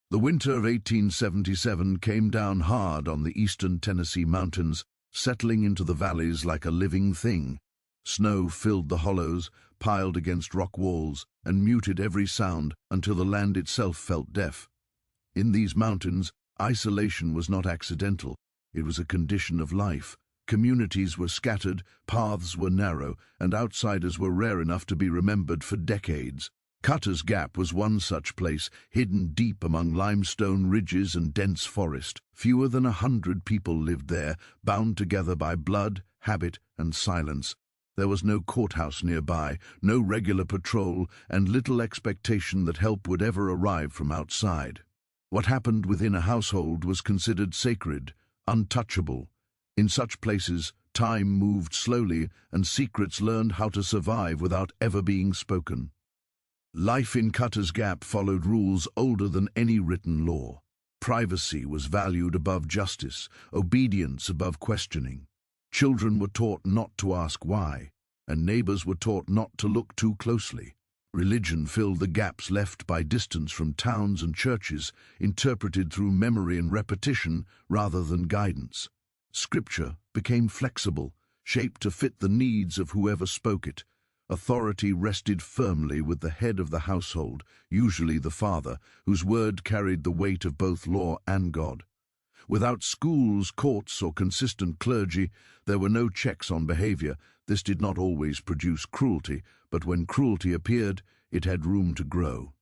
The winter of 1877 came down hard on the eastern Tennessee mountains, settling into the valleys like a living thing. Snow filled the hollows, piled against rock walls, and muted every sound until the land itself felt deaf. In these mountains, isolation was not accidental. It was a condition of life. Communities were scattered, paths were narrow, and outsiders were rare enough to be remembered for decades. Cutter's Gap was one such place, hidden deep among limestone ridges and dense forest. Fewer than 100 people lived there, bound together by blood, habit, and silence. There was no courthouse nearby, no regular patrol, and little expectation that help would ever arrive from outside. What happened within a household was considered sacred, untouchable. In such places, time moved slowly, and secrets learned how to survive without ever being spoken. Life in Cutter's Gap followed rules older than any written law. Privacy was valued above justice, obedience above questioning. Children were taught not to ask why, and neighbors were taught not to look too closely. Religion filled the gaps left by distance from towns and churches, interpreted through memory and repetition rather than guidance. Scripture became flexible, shaped to fit the needs of whoever spoke it. Authority rested firmly with the head of the household, usually the father, whose word carried the weight of both law and God. Without schools, courts, or consistent clergy, there were no checks on behavior. This did not always produce cruelty, but when cruelty appeared, it had room to grow.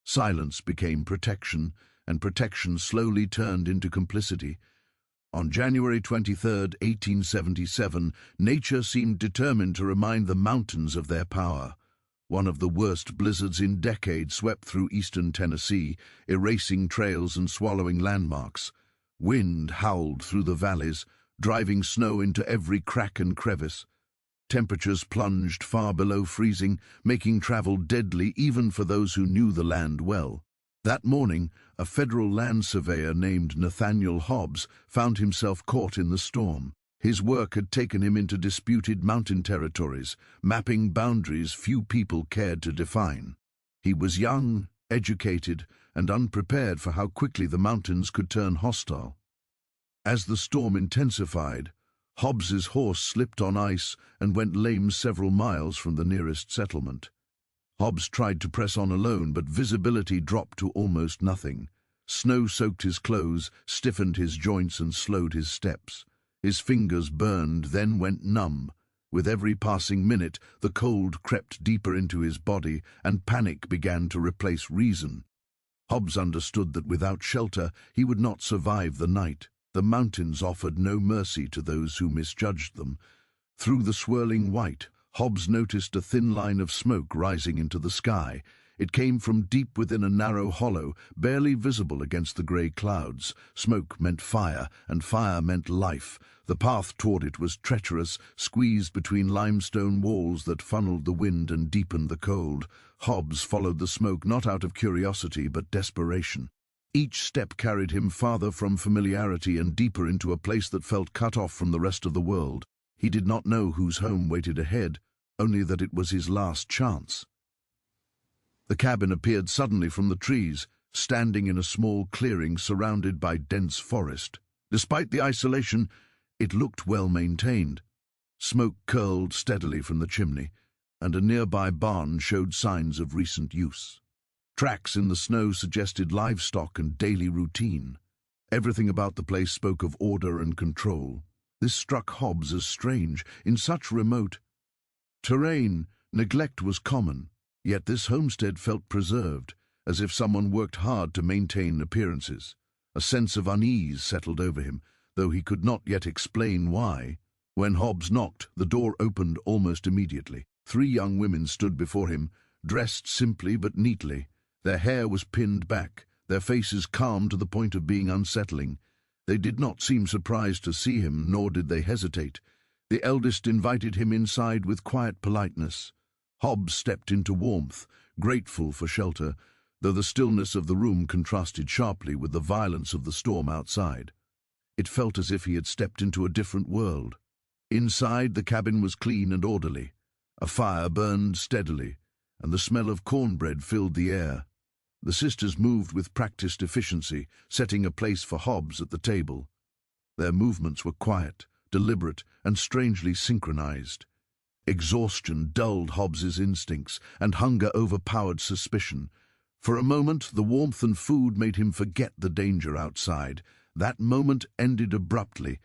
Silence became protection, and protection slowly turned into complicity. On January 23, 1877, nature seemed determined to remind the mountains of their power. One of the worst blizzards in decades swept through eastern Tennessee, erasing trails and swallowing landmarks. Wind howled through the valleys, driving snow into every crack and crevice. Temperatures plunged far below freezing, making travel deadly even for those who knew the land well. That morning, a federal land surveyor named Nathaniel Hobbs found himself caught in the storm. His work had taken him into disputed mountain territories, mapping boundaries few people cared to define. He was young, educated, and unprepared for how quickly the mountains could turn hostile. As the storm intensified, Hobbs's horse slipped on ice and went lame several miles from the nearest settlement. Hobbs tried to press on alone, but visibility dropped to almost nothing. Snow soaked his clothes, stiffened his joints, and slowed his steps. His fingers burned, then went numb. With every passing minute, the cold crept deeper into his body, and panic began to replace reason. Hobbs understood that without shelter, he would not survive the night. The mountains offered no mercy to those who misjudged them. Through the swirling white, Hobbs noticed a thin line of smoke rising into the sky. It came from deep within a narrow hollow, barely visible against the grey clouds. Smoke meant fire, and fire meant life. The path toward it was treacherous, squeezed between limestone walls that funneled the wind and deepened the cold. Hobbs followed the smoke not out of curiosity but desperation. Each step carried him farther from familiarity and deeper into a place that felt cut off from the rest of the world. He did not know whose home waited ahead, only that it was his last chance. The cabin appeared suddenly from the trees, standing in a small clearing surrounded by dense forest. Despite the isolation, it looked well maintained. Smoke curled steadily from the chimney, and a nearby barn showed signs of recent use. Tracks in the snow suggested livestock and daily routine. Everything about the place spoke of order and control. This struck Hobbs as strange. In such remote terrain, neglect was common, yet this homestead felt preserved, as if someone worked hard to maintain appearances. A sense of unease settled over him, though he could not yet explain why. When Hobbs knocked, the door opened almost immediately. 3 young women stood before him, dressed simply but neatly. Their hair was pinned back, their faces calm to the point of being unsettling. They did not seem surprised to see him, nor did they hesitate. The eldest invited him inside with quiet politeness. Hobbs stepped into warmth, grateful for shelter, though the stillness of the room contrasted sharply with the violence of the storm outside. It felt as if he had stepped into a different world. Inside, the cabin was clean and orderly. A fire burned steadily, and the smell of cornbread filled the air. The sisters moved with practiced efficiency, setting a place for Hobbs at the table. Their movements were quiet, deliberate, and strangely synchronized. Exhaustion dulled Hobbs's instincts, and hunger overpowered suspicion. For a moment, the warmth and food made him forget the danger outside. That moment ended abruptly.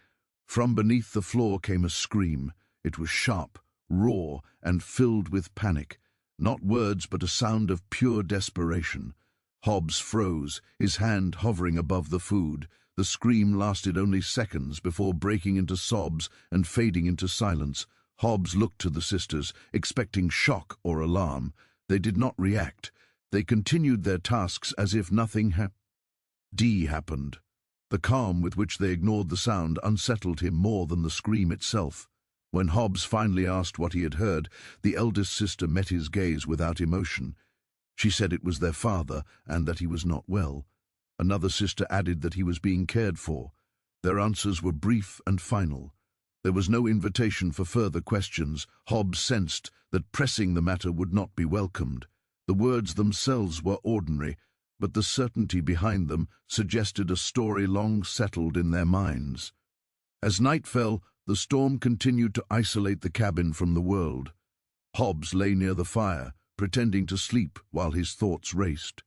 From beneath the floor came a scream. It was sharp, raw, and filled with panic. Not words, but a sound of pure desperation. Hobbs froze, his hand hovering above the food. The scream lasted only seconds before breaking into sobs and fading into silence. Hobbs looked to the sisters, expecting shock or alarm. They did not react. They continued their tasks as if nothing happened. The calm with which they ignored the sound unsettled him more than the scream itself. When Hobbs finally asked what he had heard, the eldest sister met his gaze without emotion. She said it was their father and that he was not well. Another sister added that he was being cared for. Their answers were brief and final. There was no invitation for further questions. Hobbs sensed that pressing the matter would not be welcomed. The words themselves were ordinary, but the certainty behind them suggested a story long settled in their minds. As night fell, the storm continued to isolate the cabin from the world. Hobbs lay near the fire, pretending to sleep while his thoughts raced.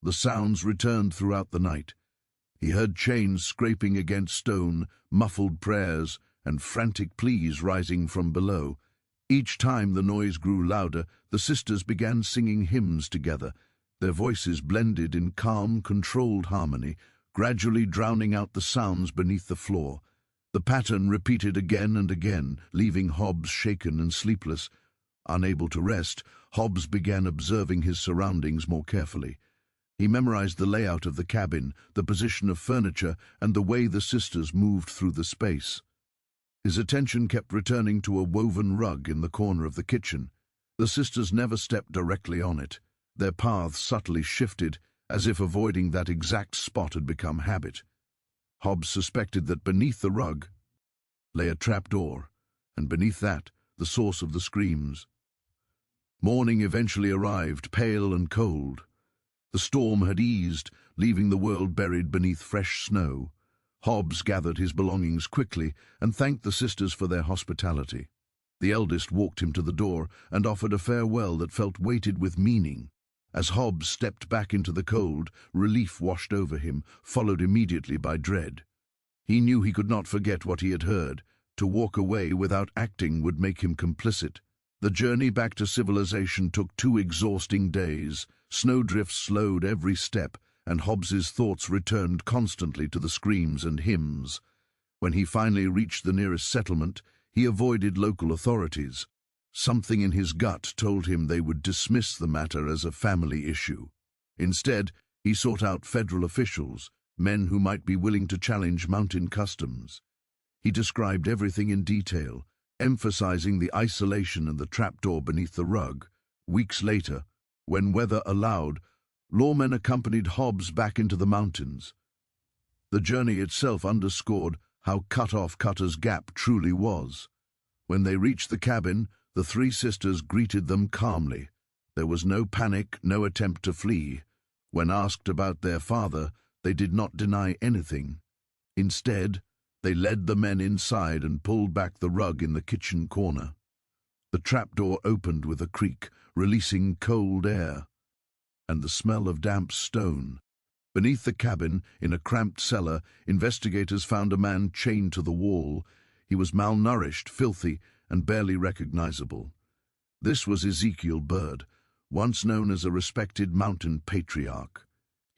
The sounds returned throughout the night. He heard chains scraping against stone, muffled prayers, and frantic pleas rising from below. Each time the noise grew louder, the sisters began singing hymns together. Their voices blended in calm, controlled harmony, gradually drowning out the sounds beneath the floor. The pattern repeated again and again, leaving Hobbs shaken and sleepless. Unable to rest, Hobbs began observing his surroundings more carefully. He memorized the layout of the cabin, the position of furniture, and the way the sisters moved through the space. His attention kept returning to a woven rug in the corner of the kitchen. The sisters never stepped directly on it. Their paths subtly shifted, as if avoiding that exact spot had become habit. Hobbs suspected that beneath the rug lay a trapdoor, and beneath that, the source of the screams. Morning eventually arrived, pale and cold. The storm had eased, leaving the world buried beneath fresh snow. Hobbs gathered his belongings quickly and thanked the sisters for their hospitality. The eldest walked him to the door and offered a farewell that felt weighted with meaning. As Hobbs stepped back into the cold, relief washed over him, followed immediately by dread. He knew he could not forget what he had heard. To walk away without acting would make him complicit. The journey back to civilization took 2 exhausting days. Snowdrifts slowed every step, and Hobbs's thoughts returned constantly to the screams and hymns. When he finally reached the nearest settlement, he avoided local authorities. Something in his gut told him they would dismiss the matter as a family issue. Instead, he sought out federal officials, men who might be willing to challenge mountain customs. He described everything in detail, emphasizing the isolation and the trapdoor beneath the rug. Weeks later, when weather allowed, lawmen accompanied Hobbs back into the mountains. The journey itself underscored how cut off Cutter's Gap truly was. When they reached the cabin, the 3 sisters greeted them calmly. There was no panic, no attempt to flee. When asked about their father, they did not deny anything. Instead, they led the men inside and pulled back the rug in the kitchen corner. The trapdoor opened with a creak, releasing cold air and the smell of damp stone. Beneath the cabin, in a cramped cellar, investigators found a man chained to the wall. He was malnourished, filthy, and barely recognizable. This was Ezekiel Bird, once known as a respected mountain patriarch.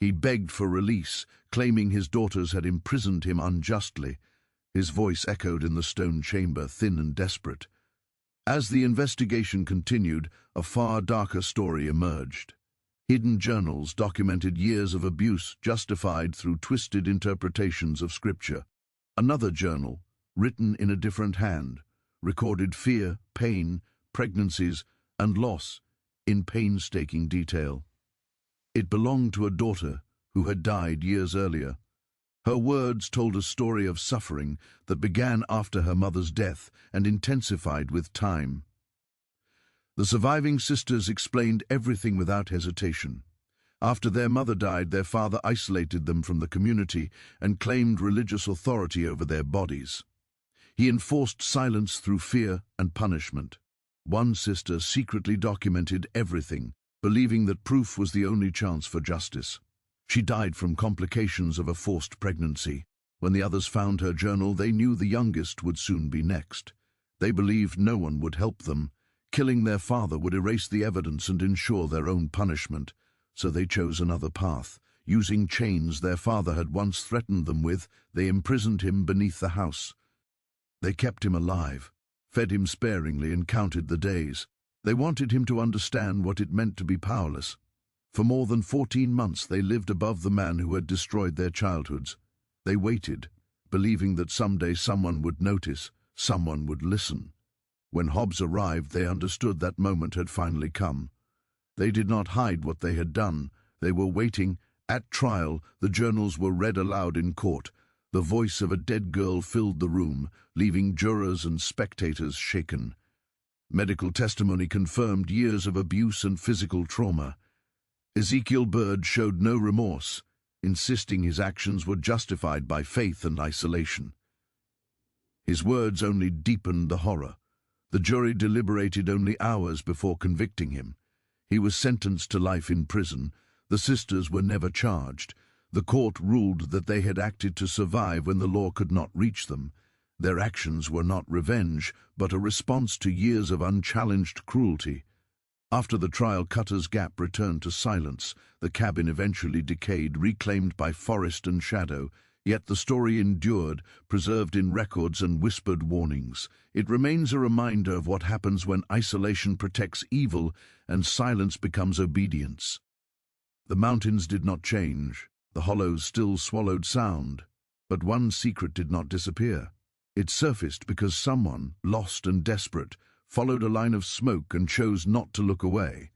He begged for release, claiming his daughters had imprisoned him unjustly. His voice echoed in the stone chamber, thin and desperate. As the investigation continued, a far darker story emerged. Hidden journals documented years of abuse justified through twisted interpretations of scripture. Another journal, written in a different hand, recorded fear, pain, pregnancies, and loss in painstaking detail. It belonged to a daughter who had died years earlier. Her words told a story of suffering that began after her mother's death and intensified with time. The surviving sisters explained everything without hesitation. After their mother died, their father isolated them from the community and claimed religious authority over their bodies. He enforced silence through fear and punishment. One sister secretly documented everything, believing that proof was the only chance for justice. She died from complications of a forced pregnancy. When the others found her journal, they knew the youngest would soon be next. They believed no one would help them. Killing their father would erase the evidence and ensure their own punishment. So they chose another path. Using chains their father had once threatened them with, they imprisoned him beneath the house. They kept him alive, fed him sparingly, and counted the days. They wanted him to understand what it meant to be powerless. For more than 14 months they lived above the man who had destroyed their childhoods. They waited, believing that someday someone would notice, someone would listen. When Hobbs arrived, they understood that moment had finally come. They did not hide what they had done. They were waiting. At trial, the journals were read aloud in court. The voice of a dead girl filled the room, leaving jurors and spectators shaken. Medical testimony confirmed years of abuse and physical trauma. Ezekiel Bird showed no remorse, insisting his actions were justified by faith and isolation. His words only deepened the horror. The jury deliberated only hours before convicting him. He was sentenced to life in prison. The sisters were never charged. The court ruled that they had acted to survive when the law could not reach them. Their actions were not revenge, but a response to years of unchallenged cruelty. After the trial, Cutter's Gap returned to silence. The cabin eventually decayed, reclaimed by forest and shadow. Yet the story endured, preserved in records and whispered warnings. It remains a reminder of what happens when isolation protects evil and silence becomes obedience. The mountains did not change. The hollows still swallowed sound. But one secret did not disappear. It surfaced because someone, lost and desperate, followed a line of smoke and chose not to look away.